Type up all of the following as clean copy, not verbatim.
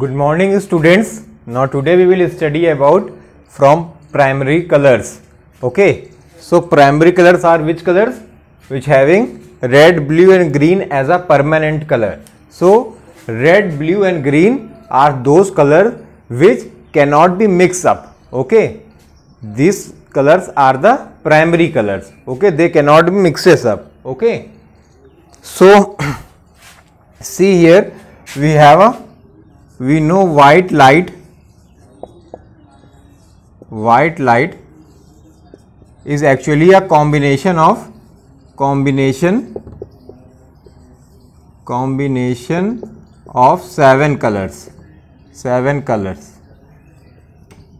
Good morning students. Now today we will study about from primary colors. Okay. So primary colors are which colors? Which having red, blue and green as a permanent color. So red, blue and green are those colors which cannot be mixed up. Okay. These colors are the primary colors. Okay. They cannot be mixed up. Okay. So see here we know white light is actually a combination of seven colors.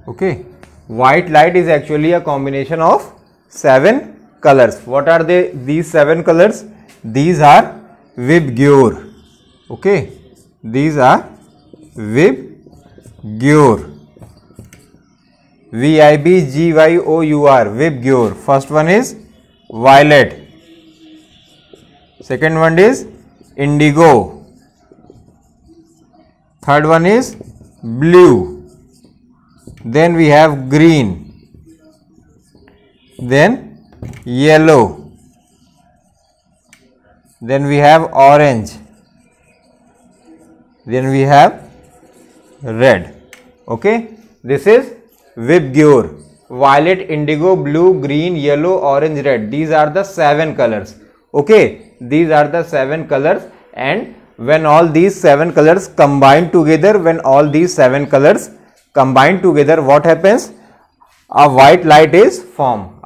Okay, white light is actually a combination of 7 colors. What are these 7 colors? These are VIBGYOR. Okay, these are VIBGYOR. VIBGYOUR, VIBGYOR. First one is violet. Second one is indigo. Third one is blue. Then we have green. Then yellow. Then we have orange. Then we have red. Okay, this is VIBGYOR. Violet, indigo, blue, green, yellow, orange, red. These are the 7 colors. Okay, these are the 7 colors, and when all these 7 colors combine together, what happens? A white light is formed.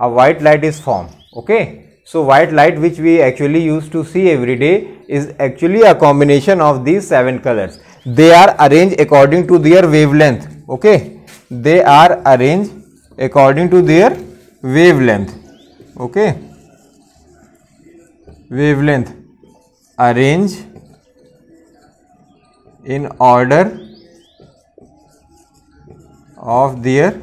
Okay, so white light, which we actually used to see every day, is actually a combination of these 7 colors. They are arranged according to their wavelength. Okay, they are arranged according to their wavelength. Okay, wavelength arrange in order of their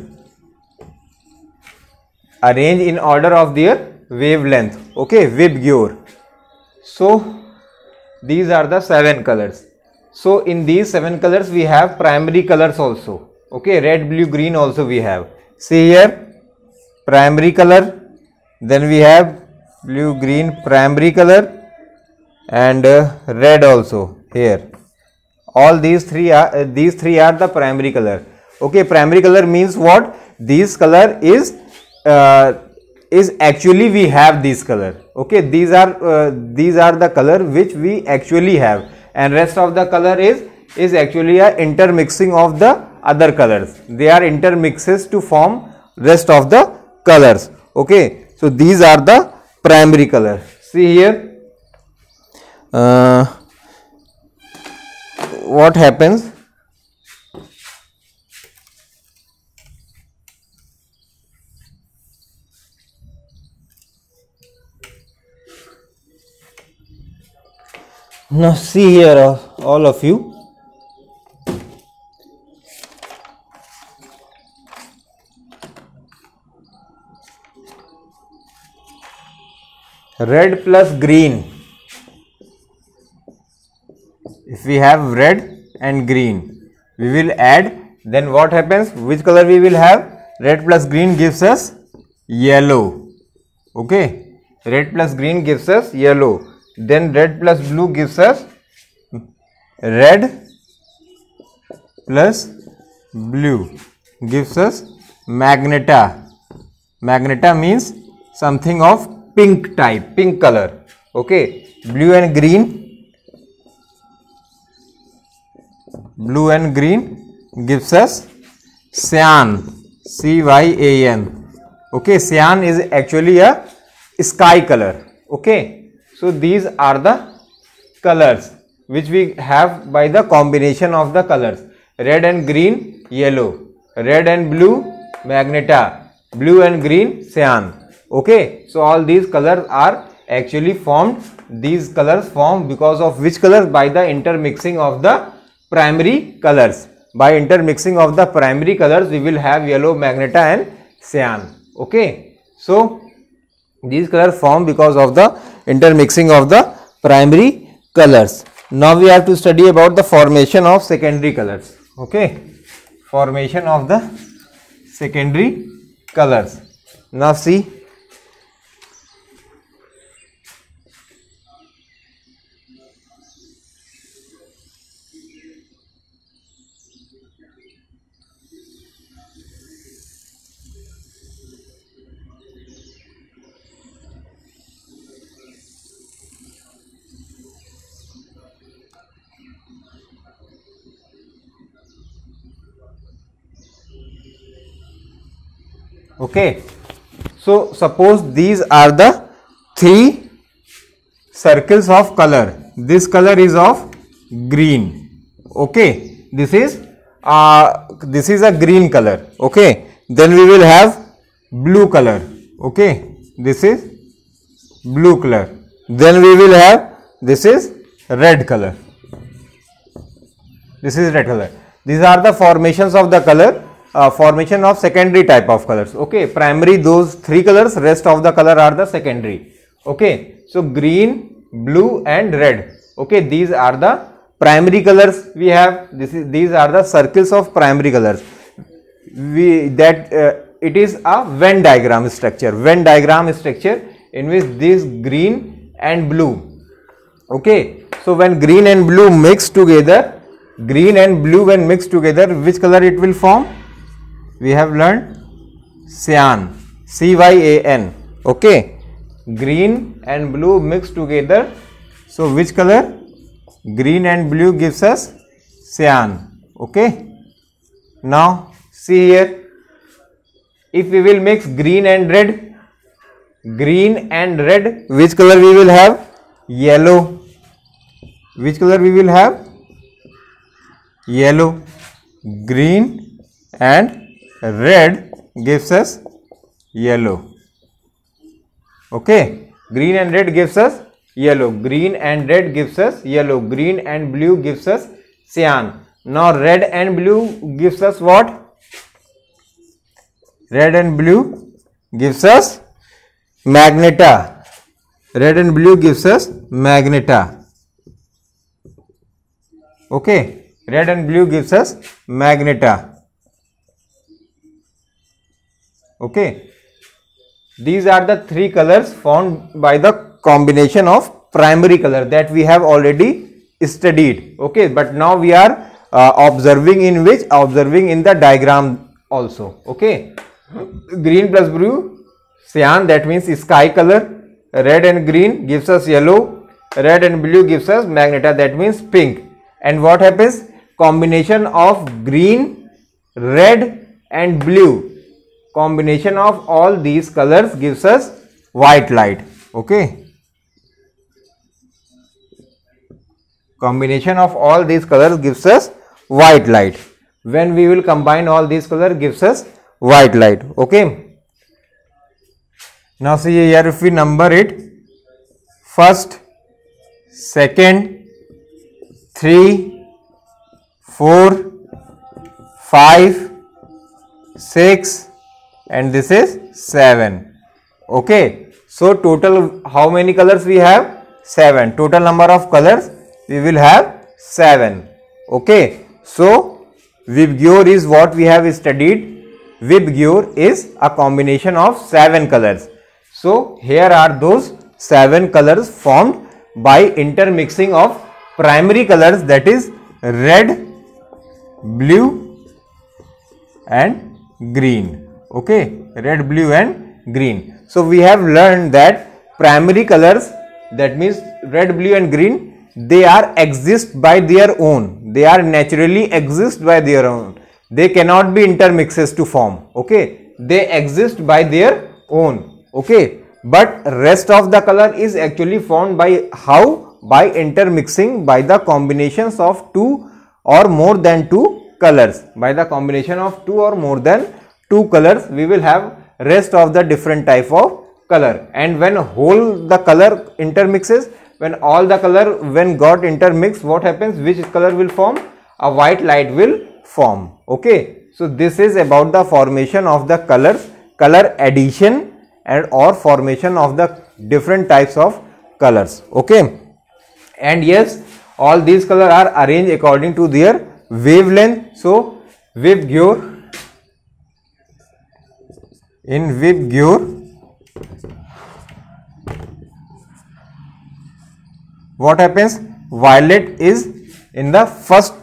wavelength. Okay, VIBGYOR. So these are the 7 colors. So in these 7 colors we have primary colors also. Okay, red, blue, green also we have. See here, primary color. Then we have blue, green, primary color, and red also here. All these three are the primary color. Okay, primary color means what? This color is actually we have this color. Okay, these are the color which we actually have, and rest of the color is actually a intermixing of the other colors. They are intermixes to form rest of the colors. Okay, so these are the primary color. See here, what happens? Now see here, all of you. Red plus green. If we have red and green, we will add. Then what happens? Which color we will have? Red plus green gives us yellow. Okay, red plus green gives us yellow. Then red plus blue gives us red plus blue gives us magenta. Magenta means something of pink type, pink color. Okay, blue and green gives us cyan, CYAN. Okay, cyan is actually a sky color. Okay, so these are the colors which we have by the combination of the colors. Red and green, yellow. Red and blue, magenta. Blue and green, cyan. Okay, so all these colors are actually formed. These colors formed because of which colors? By the intermixing of the primary colors. By intermixing of the primary colors, we will have yellow, magenta and cyan. Okay, so these colors form because of the intermixing of the primary colors. Now we have to study about the formation of secondary colors. Okay, formation of the secondary colors. Now see, okay, so suppose these are the three circles of color. This color is of green. Okay, this is a green color. Okay, then we will have blue color. Okay, this is blue color. Then we will have, this is red color. This is red color. These are the formations of the color. Formation of secondary type of colors. Okay, primary those three colors, rest of the color are the secondary. Okay, so green, blue and red. Okay, these are the primary colors we have. These are the circles of primary colors. It is a Venn diagram structure. Venn diagram structure in which this green and blue. Okay, so when green and blue mix together, when mixed together, which color it will form? We have learned cyan, C-Y-A-N. Okay, green and blue mixed together. So which color? Green and blue gives us cyan. Okay, now see here, if we will mix green and red, which color we will have? Yellow. Which color we will have? Yellow. Green and red gives us yellow. Okay, green and red gives us yellow. Green and red gives us yellow. Green and blue gives us cyan. Now red and blue gives us what? Red and blue gives us magenta. Red and blue gives us magenta. Okay, red and blue gives us magenta. Okay, these are the three colors formed by the combination of primary color that we have already studied. Okay, but now we are observing in the diagram also. Okay, green plus blue, cyan, that means sky color. Red and green gives us yellow. Red and blue gives us magenta, that means pink. And what happens? Combination of green, red and blue. Combination of all these colors gives us white light. Okay, combination of all these colors gives us white light. When we will combine all these colors gives us white light. Okay, now see here, if we number it, first, second, 3, 4, 5, 6 and this is 7. Okay, so total how many colors we have? 7. Total number of colors we will have 7. Okay, so VIBGYOR is what we have studied. VIBGYOR is a combination of 7 colors. So here are those 7 colors formed by intermixing of primary colors, that is red, blue and green. Okay, red, blue and green. So we have learned that primary colors, that means red, blue and green, they are exist by their own. They are naturally exist by their own. They cannot be intermixes to form. Okay, they exist by their own. Okay, but rest of the color is actually formed by how? By intermixing, by the combinations of 2 or more than 2 colors. By the combination of 2 or more than 2 colors, we will have rest of the different type of color. And when whole the color intermixes, when all the color when got intermixed, what happens? Which color will form? A white light will form. Okay, so this is about the formation of the colors, color addition and or formation of the different types of colors. Okay, and yes, All these colors are arranged according to their wavelength. So WebGure, in WebGure, what happens? Violet is in the first,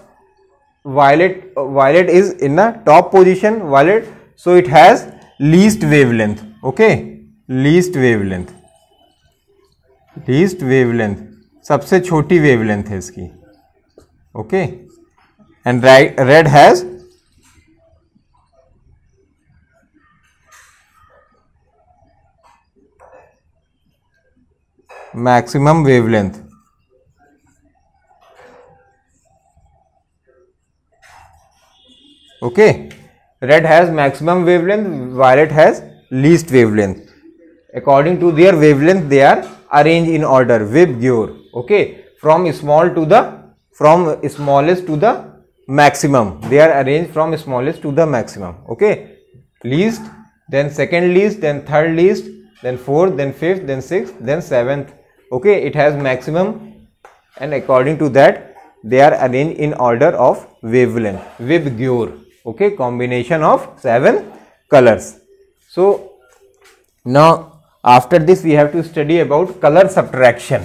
violet is in the top position, violet, so it has least wavelength. Okay, least wavelength सबसे छोटी wavelength है इसकी. Okay, and red has maximum wavelength. Okay, red has maximum wavelength, violet has least wavelength. According to their wavelength, they are arranged in order. WebGure. Okay, from smallest to the maximum. They are arranged from smallest to the maximum. Okay, least, then second least, then third least, then fourth, then fifth, then sixth, then seventh. Okay, it has maximum, and according to that, they are arranged in order of wavelength. WebGure. Okay, combination of 7 colors. So now after this we have to study about color subtraction.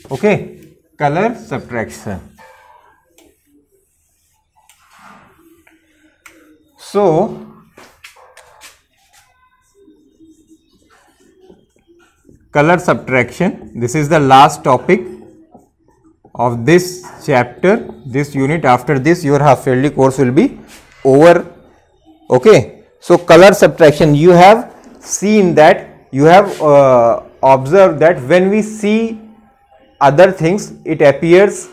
Okay, color subtraction. So color subtraction, this is the last topic of this chapter, this unit. After this your half yearly course will be over. Okay, so color subtraction, you have seen that, you have observed that when we see other things, it appears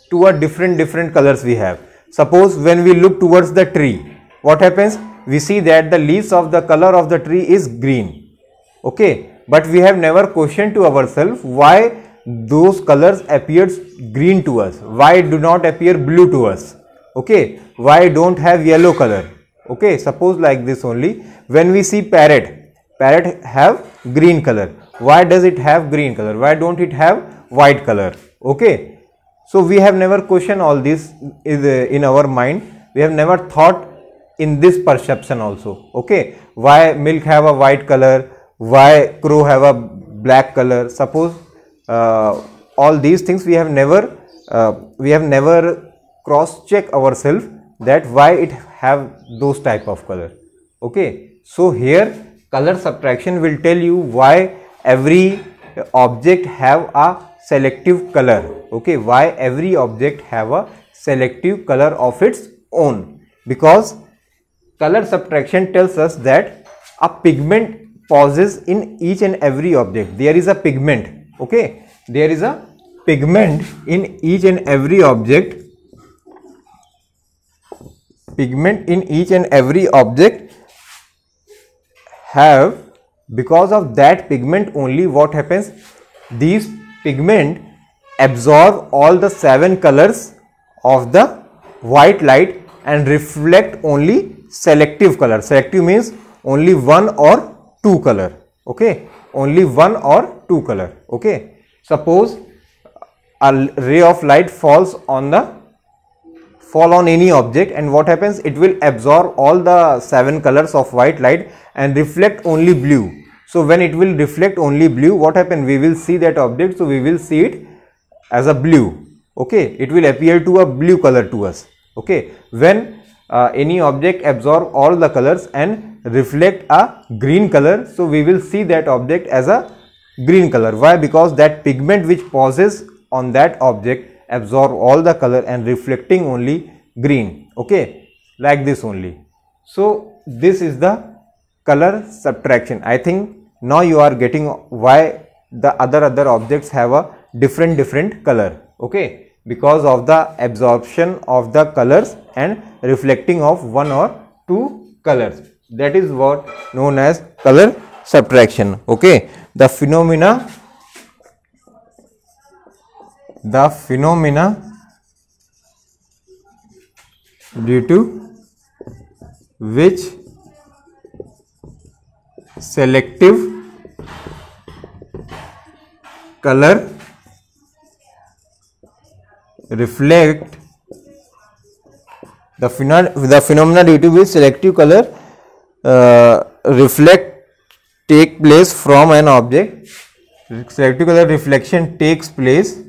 to a different colors we have. Suppose when we look towards the tree, what happens? We see that the leaves of the color of the tree is green. Okay, but we have never questioned to ourselves why those colors appears green to us, why do not appear blue to us. Okay, why don't have yellow color? Okay, suppose like this only, when we see parrot have green color. Why does it have green color? Why don't it have white color? Okay, so we have never questioned all this is in our mind. We have never thought in this perception also. Okay, why milk have a white color? Why crow have a black color? Suppose all these things we have never cross check ourselves that why it have those type of color. Okay, so here color subtraction will tell you why every object have a selective color. Okay, why every object have a selective color of its own, because color subtraction tells us that a pigment pauses in each and every object. There is a pigment. Okay, there is a pigment in each and every object. Pigment in each and every object have, because of that pigment only, what happens? These pigment absorb all the 7 colors of the white light and reflect only selective color. Selective means only 1 or 2 color. Okay, only 1 or 2 color. Okay, suppose a ray of light fall on any object, and what happens? It will absorb all the 7 colors of white light and reflect only blue. So when it will reflect only blue, what happens? We will see that object, so we will see it as a blue. Okay, it will appear to a blue color to us. Okay, when any object absorb all the colors and reflect a green color, so we will see that object as a green color. Why? Because that pigment which pauses on that object absorb all the color and reflecting only green. Okay, like this only. So this is the color subtraction. I think now you are getting why the other objects have a different color. Okay, because of the absorption of the colors and reflecting of 1 or 2 colors. That is what known as color subtraction. Okay, the phenomena due to which selective color reflect the phenomena due to which selective color reflect take place from an object. Selective color reflection takes place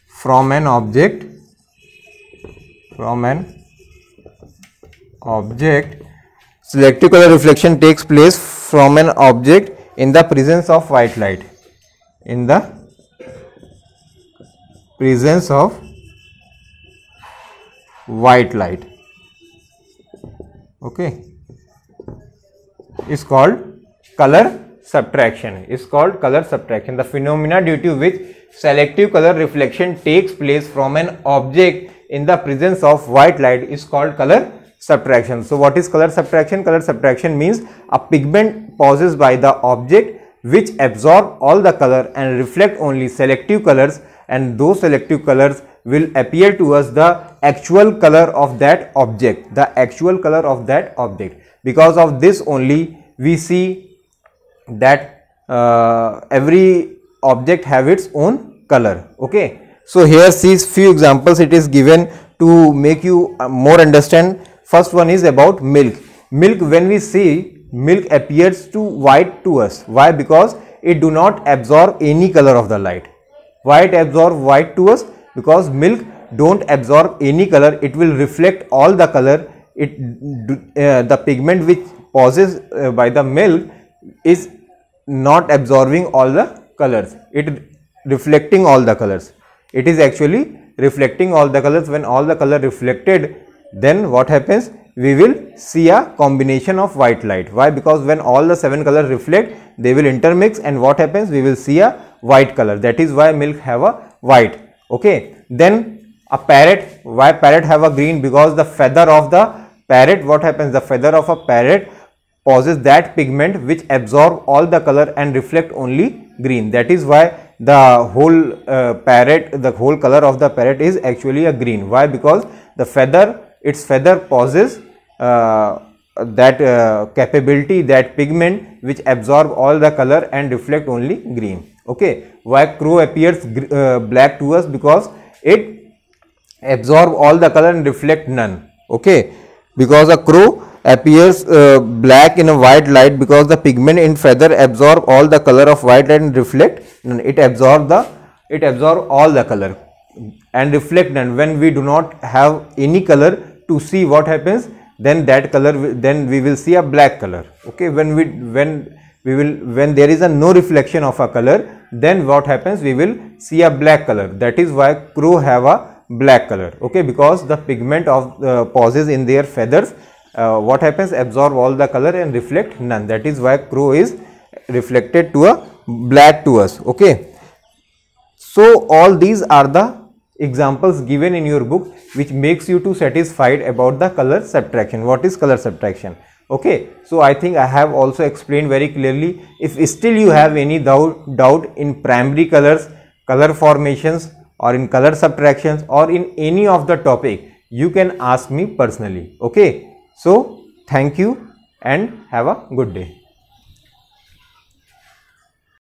from an object selective color reflection takes place from an object in the presence of white light. In the presence of white light, okay, is called color subtraction. The phenomena due to which selective color reflection takes place from an object in the presence of white light is called color subtraction. So what is color subtraction? Color subtraction means a pigment pauses by the object which absorb all the color and reflect only selective colors, and those selective colors will appear to us the actual color of that object, Because of this only we see that every object have its own color, okay. So here see few examples it is given to make you more understand. First one is about milk. When we see, milk appears to white to us. Why? Because it do not absorb any color of the light. Why it absorb white to us? Because milk don't absorb any color, it will reflect all the color. The pigment which pauses by the milk is not absorbing all the colors, it reflecting all the colors. It is actually reflecting all the colors. When all the color reflected, then what happens? We will see a combination of white light. Why? Because when all the 7 colors reflect, they will intermix, and what happens? We will see a white color. That is why milk have a white, okay. Then a parrot. Why parrot have a green? Because the feather of the parrot, what happens? The feather of a parrot pauses that pigment which absorb all the color and reflect only green. That is why the whole the whole color of the parrot is actually a green. Why? Because the feather, its feather pauses that capability, that pigment which absorb all the color and reflect only green, okay. Why crow appears black to us? Because it absorb all the color and reflect none, okay. Because a crow appears black in a white light because the pigment in feather absorb all the color of white light and reflect none. It absorb all the color and reflect none. When we do not have any color to see, what happens? Then that color, then we will see a black color, okay. When there is a no reflection of a color, then what happens? We will see a black color. That is why crow have a black color, okay. Because the pigment of pauses in their feathers, what happens? Absorb all the color and reflect none. That is why crow is reflected to a black to us, okay. So all these are the examples given in your book which makes you to satisfied about the color subtraction. What is color subtraction? Okay, so I think I have also explained very clearly. If still you have any doubt in primary colors, color formations, or in color subtractions, or in any of the topic, you can ask me personally, okay. So thank you and have a good day.